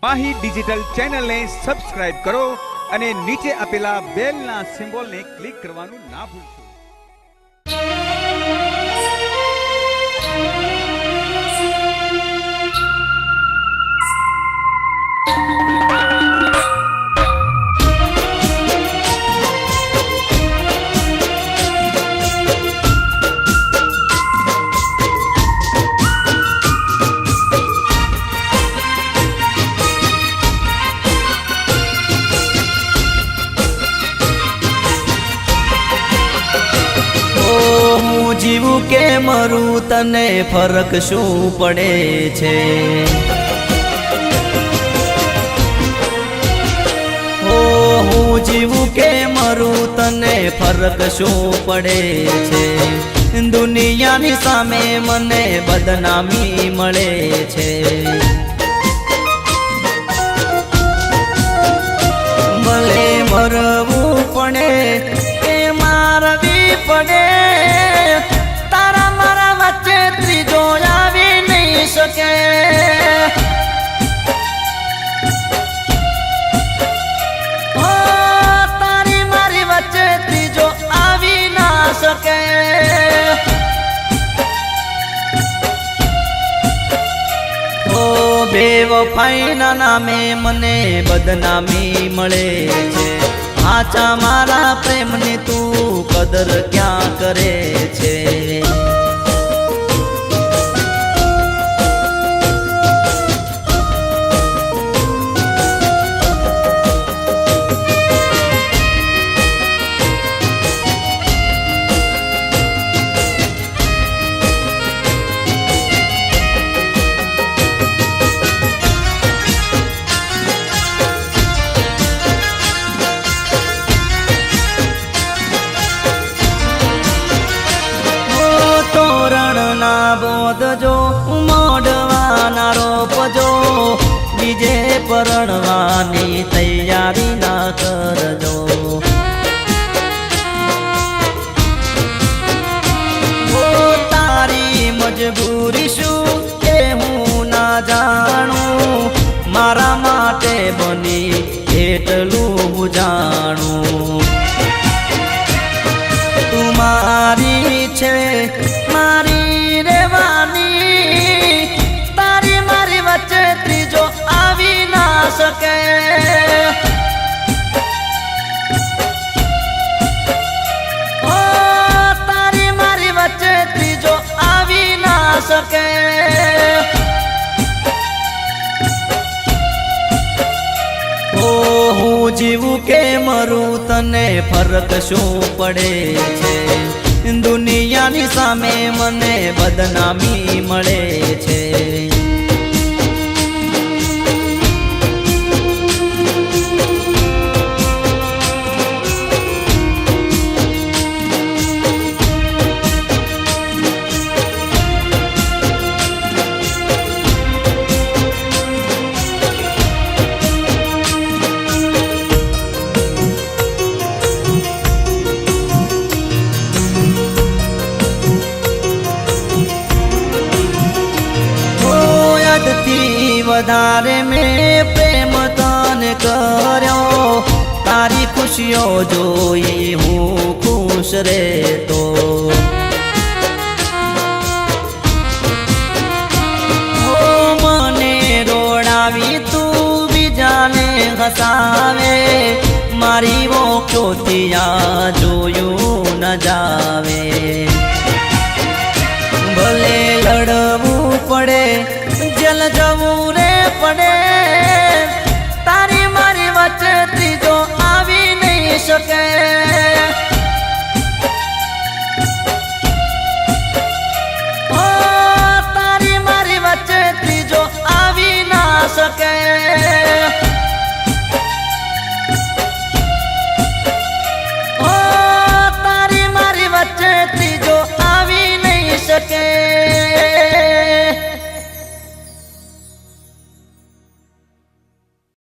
Mahi digital ચેનલને subscribe કરો અને નીચે આપેલા બેલના સિમ્બોલને ક્લિક કરવાનું ના ભૂલશો. જીવું કે મરું તને ફરક શું પડે છે? હું જીવું કે મરું તને ફરક શું પડે છે? દુનિયાની સામે મને બદનામી મળે છે. ભલે મરવું પડે કે મારવી પડે, તારા મારા વચ્ચે ત્રીજો આવી નહીં શકે. તારી મારી વચ્ચે ત્રીજો આવી ના શકે. બેવફાઈના નામે મને બદનામી મળે છે. આચા મારા પ્રેમની તું કદર ક્યાં કરે છે? બોધજો મોઢવાના રોપજો, બીજે પરણવાની તૈયારી ના કરજો. તારી મજબૂરી શું કે હું ના જાણું, મારા માટે બની એટલું જાણું. તું મારી છે મારી રેવાની, તારી મારી વચ્ચે ત્રીજો આવી ના શકે. તારી મારી વચ્ચે ત્રીજો આવી ના શકે. હું જીવું કે મરું તને ફરક શું પડે છે? દુનિયાની સામે મને બદનામી મળે છે. વધારે મેં પ્રેમ તને કર્યો, તારી ખુશીઓ જોઈ હું ખુશ રહેતો. મને રોડાવી તું બીજાને હસાવે, મારી વોખોથી આ જોયું ન જાવે. ભલે લડવું પડે જેલ જવું રે પડે, તારી મારી વચ્ચે ત્રીજો આવી નહીં શકે.